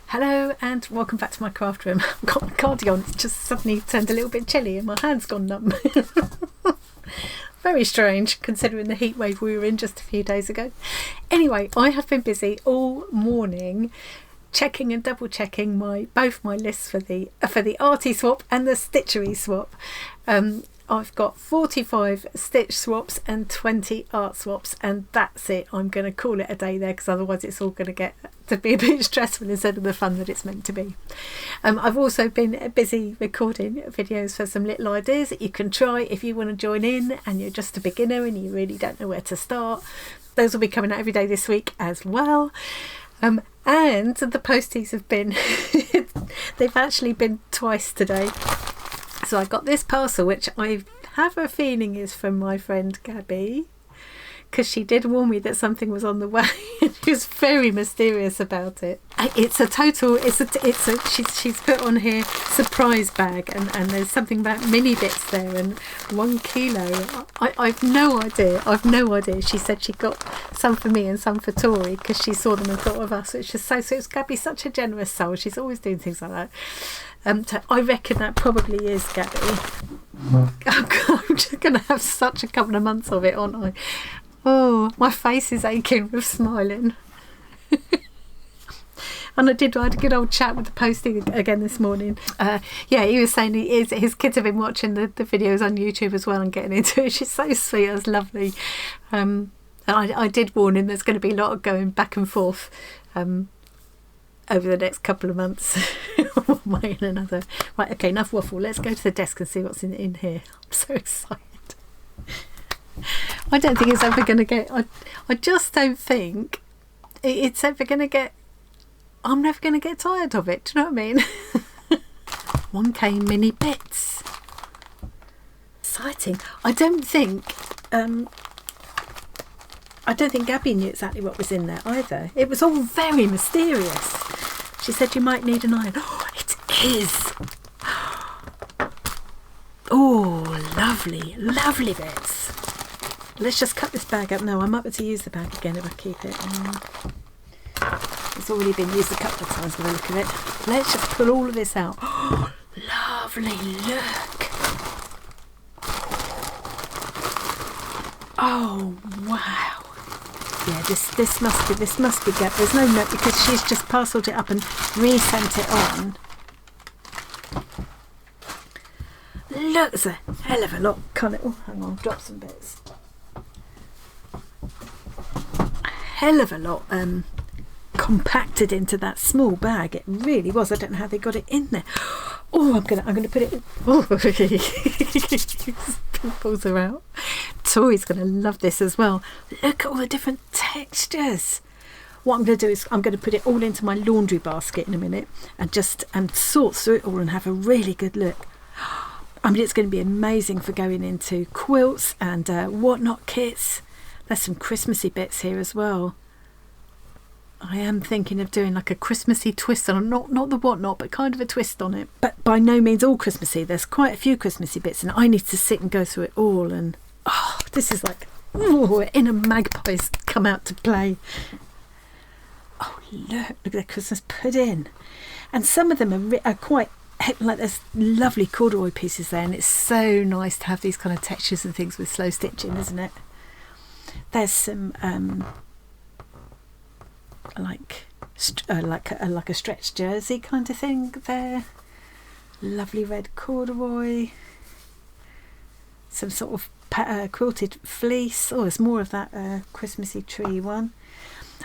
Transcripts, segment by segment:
Hello and welcome back to my craft room. I've got my cardigan, it's just suddenly turned a little bit chilly and my hand's gone numb. Very strange considering the heat wave we were in just a few days ago. Anyway, I have been busy all morning checking and double checking both my lists for the arty swap and the stitchery swap. I've got 45 stitch swaps and 20 art swaps, and that's it. I'm going to call it a day there because otherwise it's all going to get to be a bit stressful instead of the fun that it's meant to be. I've also been busy recording videos for some little ideas that you can try if you want to join in and you're just a beginner and you really don't know where to start. Those will be coming out every day this week as well. And the posties have been they've actually been twice today. So I got this parcel, which I have a feeling is from my friend Gaby, because she did warn me that something was on the way. She was very mysterious about it. It's a total. She's put on here surprise bag, and there's something about mini bits there and 1 kilo. I've no idea. She said she got some for me and some for Tori because she saw them and thought of us, which is so. So it's Gaby's such a generous soul. She's always doing things like that. So I reckon that probably is Gaby. Oh God, I'm just going to have such a couple of months of it, aren't I? Oh, my face is aching with smiling. And I had a good old chat with the posting again this morning. He was saying his kids have been watching the videos on YouTube as well and getting into it. She's so sweet. It was lovely. I did warn him there's going to be a lot of going back and forth over the next couple of months. One way and another. Right, okay, enough waffle. Let's go to the desk and see what's in here. I'm so excited. I don't think it's ever going to get... I just don't think it's ever going to get... I'm never going to get tired of it. Do you know what I mean? 1K mini bits. Exciting. I don't think Gaby knew exactly what was in there either. It was all very mysterious. She said you might need an iron. Oh, it is. Oh, lovely, lovely bits. Let's just cut this bag up. No, I might be able to use the bag again if I keep it. It's already been used a couple of times by the look of it. Let's just pull all of this out. Oh, lovely, look. Oh, wow. Yeah, this must be good. There's no note because she's just parcelled it up and resent it on. Look, there's a hell of a lot. Can't it? Oh, hang on, drop some bits. A hell of a lot compacted into that small bag. It really was. I don't know how they got it in there. Oh, I'm gonna put it in. Oh, pimples are out. Tori's going to love this as well. Look at all the different textures. What I'm going to do is I'm going to put it all into my laundry basket in a minute and sort through it all and have a really good look. I mean, it's going to be amazing for going into quilts and whatnot kits. There's some Christmassy bits here as well. I am thinking of doing like a Christmassy twist on it. Not the whatnot, but kind of a twist on it. But by no means all Christmassy. There's quite a few Christmassy bits and I need to sit and go through it all. And oh, this is like, oh, inner magpies come out to play. Oh, look at the Christmas pudding. And some of them are quite, like there's lovely corduroy pieces there, and it's so nice to have these kind of textures and things with slow stitching, isn't it? There's some like a stretched jersey kind of thing there. Lovely red corduroy. Some sort of quilted fleece. Oh, there's more of that Christmassy tree one.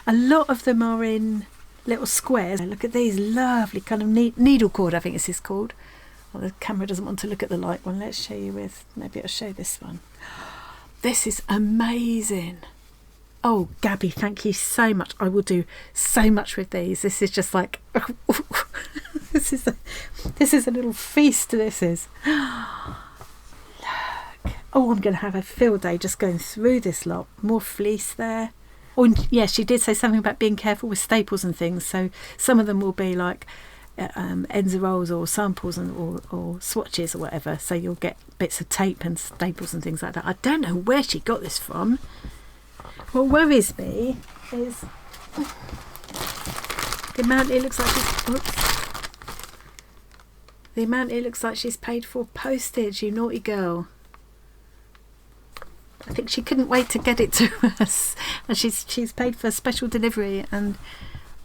A lot of them are in little squares. Look at these lovely kind of needle cord, I think this is called. Well, the camera doesn't want to look at the light one. Let's show you with, maybe I'll show this one. This is amazing. Oh, Gaby, thank you so much. I will do so much with these. This is just like, this is a little feast. This is. Look. Oh, I'm going to have a field day just going through this lot. More fleece there. Oh, and yeah, she did say something about being careful with staples and things. So some of them will be like ends of rolls or samples or swatches or whatever. So you'll get bits of tape and staples and things like that. I don't know where she got this from. What worries me is The amount it looks like she's paid for postage, you naughty girl. I think she couldn't wait to get it to us, and she's paid for special delivery, and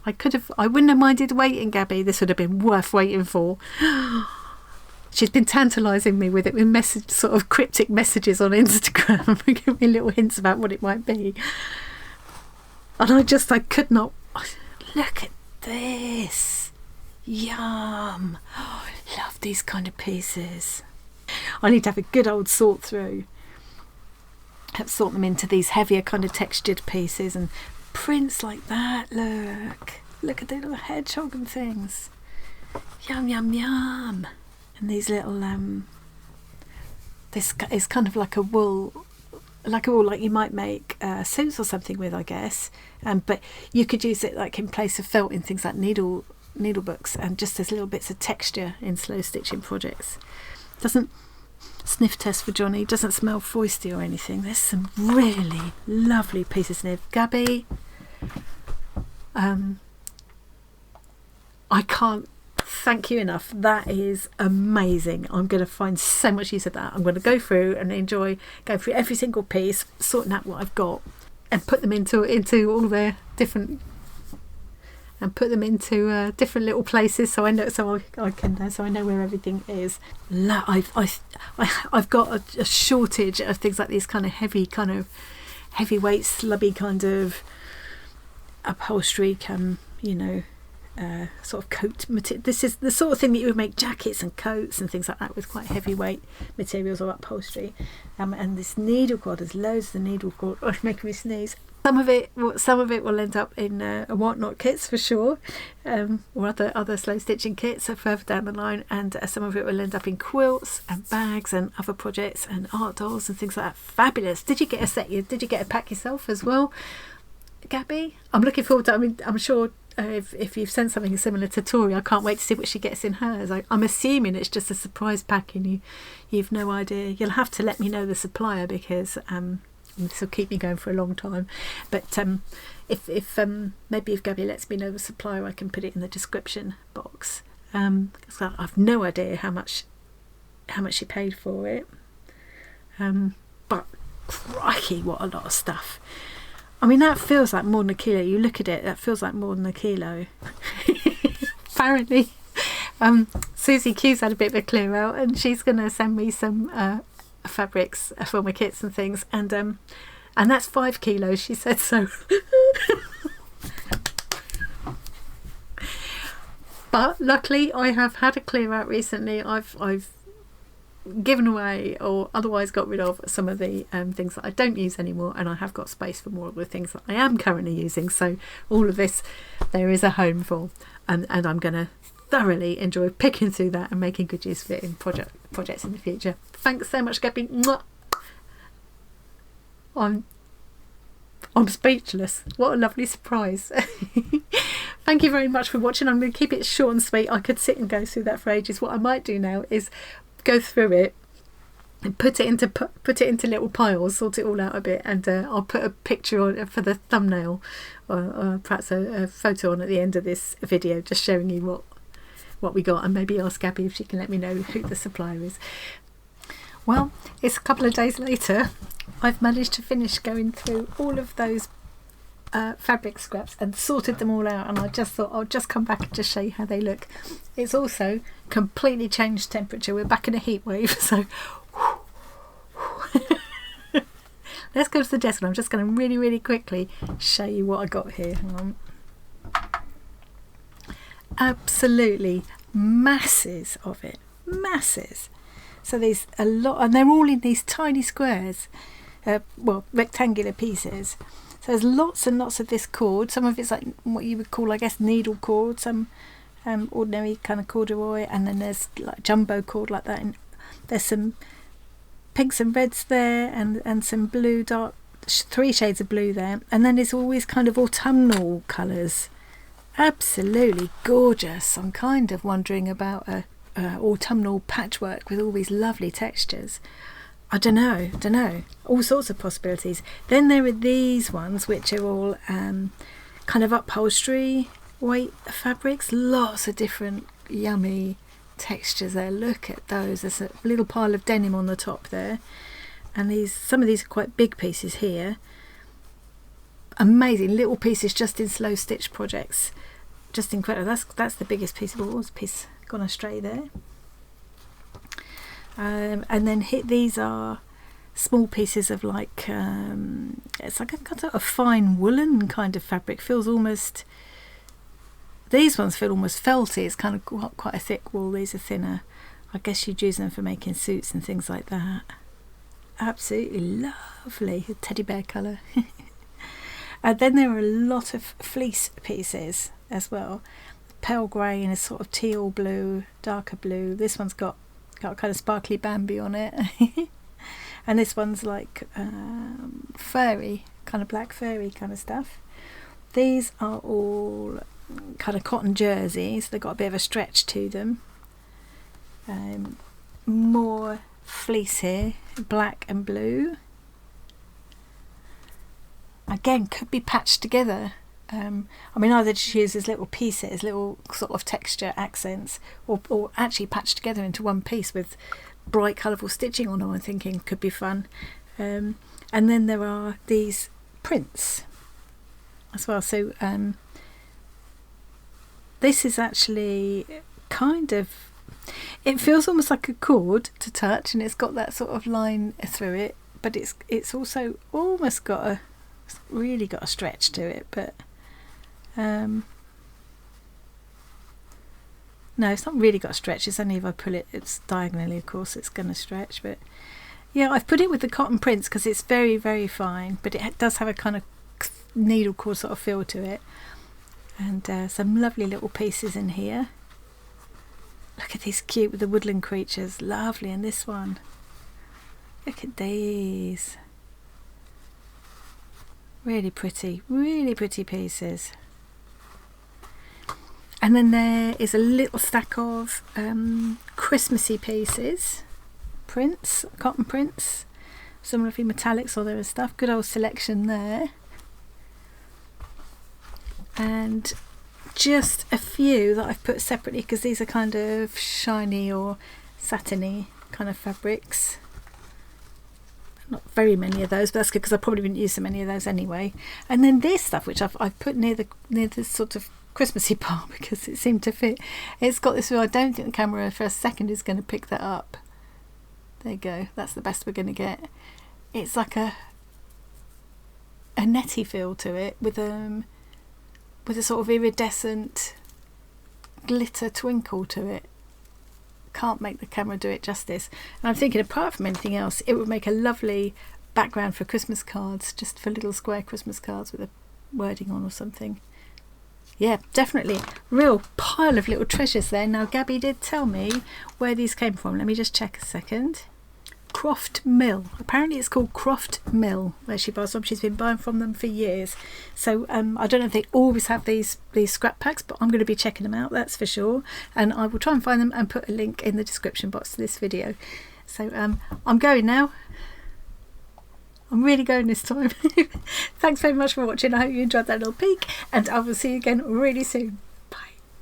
I wouldn't have minded waiting, Gaby. This would have been worth waiting for. She's been tantalising me with it, with sort of cryptic messages on Instagram, giving me little hints about what it might be. And I could not. Look at this. Yum. Oh, I love these kind of pieces. I need to have a good old sort through. Sort them into these heavier kind of textured pieces, and prints like that. Look at the little hedgehog and things. Yum, yum, yum. And these little this is kind of like a wool like you might make suits or something with, I guess, but you could use it like in place of felt in things like needle books, and just as little bits of texture in slow stitching projects. Doesn't sniff test for Johnny, doesn't smell foisty or anything. There's some really lovely pieces in here. Gaby, I can't thank you enough. That is amazing. I'm going to find so much use of that. I'm going to go through and enjoy going through every single piece, sorting out what I've got, and put them into all the different, and put them into different little places, so I know, so I know where everything is. I've got a shortage of things like these kind of heavyweight, slubby kind of upholstery, sort of coat material. This is the sort of thing that you would make jackets and coats and things like that with quite heavyweight materials or upholstery. And this needle cord, there's loads of the needle cord. Oh, it's making me sneeze. Some of it will end up in whatnot kits for sure, or other slow stitching kits further down the line, and some of it will end up in quilts and bags and other projects and art dolls and things like that. Fabulous. Did you get a set? Did you get a pack yourself as well, Gaby? I'm looking forward to. I mean, I'm sure. If you've sent something similar to Tori, I can't wait to see what she gets in hers. I'm assuming it's just a surprise pack and you've no idea. You'll have to let me know the supplier, because this will keep me going for a long time. But if Gaby lets me know the supplier, I can put it in the description box. So I've no idea how much she paid for it. But crikey, what a lot of stuff. I mean, that feels like more than a kilo. You look at it, that feels like more than a kilo. Apparently, Susie Q's had a bit of a clear out, and she's going to send me some fabrics for my kits and things, and that's 5 kilos, she said. So, but luckily, I have had a clear out recently. I've given away or otherwise got rid of some of the things that I don't use anymore, and I have got space for more of the things that I am currently using. So all of this there is a home for, and I'm going to thoroughly enjoy picking through that and making good use of it in projects in the future. Thanks so much, Gaby. Mwah. I'm speechless. What a lovely surprise. Thank you very much for watching. I'm going to keep it short and sweet. I could sit and go through that for ages. What I might do now is go through it and put it into little piles, sort it all out a bit, and I'll put a picture on for the thumbnail, or perhaps a photo on at the end of this video, just showing you what we got, and maybe ask Gaby if she can let me know who the supplier is. Well, it's a couple of days later. I've managed to finish going through all of those fabric scraps and sorted them all out, and I just thought I'll just come back and just show you how they look. It's also completely changed temperature. We're back in a heat wave, so let's go to the desk, and I'm just going to really, really quickly show you what I got here. Hang on. Absolutely masses of it, masses. So there's a lot, and they're all in these tiny squares, rectangular pieces. So there's lots and lots of this cord. Some of it's like what you would call, I guess, needle cord, some ordinary kind of corduroy, and then there's like jumbo cord like that, and there's some pinks and reds there, and some blue, dark, 3 shades of blue there, and then there's always kind of autumnal colours. Absolutely gorgeous. I'm kind of wondering about a autumnal patchwork with all these lovely textures. I don't know, all sorts of possibilities. Then there are these ones which are all kind of upholstery, weight fabrics, lots of different yummy textures there. Look at those. There's a little pile of denim on the top there, and some of these are quite big pieces here. Amazing little pieces just in slow stitch projects, just incredible. That's the biggest piece. Oh, what's piece gone astray there? And then these are small pieces of like it's like a kind of a fine woolen kind of fabric. Feels almost, these ones feel almost felty. It's kind of quite a thick wool. These are thinner. I guess you'd use them for making suits and things like that. Absolutely lovely teddy bear colour. And then there are a lot of fleece pieces as well, pale grey and a sort of teal blue, darker blue. This one's got kind of sparkly Bambi on it. And this one's like furry, kind of black furry kind of stuff. These are all kind of cotton jerseys. They've got a bit of a stretch to them. More fleece here, black and blue. Again, could be patched together. I mean, either just use as little pieces, little sort of texture accents, or actually patched together into one piece with bright colourful stitching on them. I'm thinking could be fun. And then there are these prints as well. So this is actually kind of, it feels almost like a cord to touch, and it's got that sort of line through it, but it's also almost really got a stretch to it, but no, it's not really got a stretch. It's only if I pull it's diagonally, of course it's going to stretch. But yeah, I've put it with the cotton prints because it's very, very fine, but it does have a kind of needle cord sort of feel to it. And some lovely little pieces in here. Look at these cute with the woodland creatures, lovely. And this one, look at these, really pretty pieces. And then there is a little stack of Christmassy pieces, prints, cotton prints, some lovely metallics, all there is stuff. Good old selection there. And just a few that I've put separately because these are kind of shiny or satiny kind of fabrics. Not very many of those, but that's good because I probably wouldn't use so many of those anyway. And then this stuff, which I've put near the sort of Christmassy part because it seemed to fit. It's got this, I don't think the camera for a second is going to pick that up. There you go, that's the best we're going to get. It's like a netty feel to it with a sort of iridescent glitter twinkle to it. Can't make the camera do it justice. And I'm thinking, apart from anything else, it would make a lovely background for Christmas cards, just for little square Christmas cards with a wording on or something. Yeah, definitely. Real pile of little treasures there. Now, Gaby did tell me where these came from. Let me just check a second. Croft Mill. Apparently it's called Croft Mill where she buys them. She's been buying from them for years. So I don't know if they always have these scrap packs, but I'm going to be checking them out, that's for sure. And I will try and find them and put a link in the description box to this video. So I'm going now. I'm really going this time. Thanks very much for watching. I hope you enjoyed that little peek, and I will see you again really soon.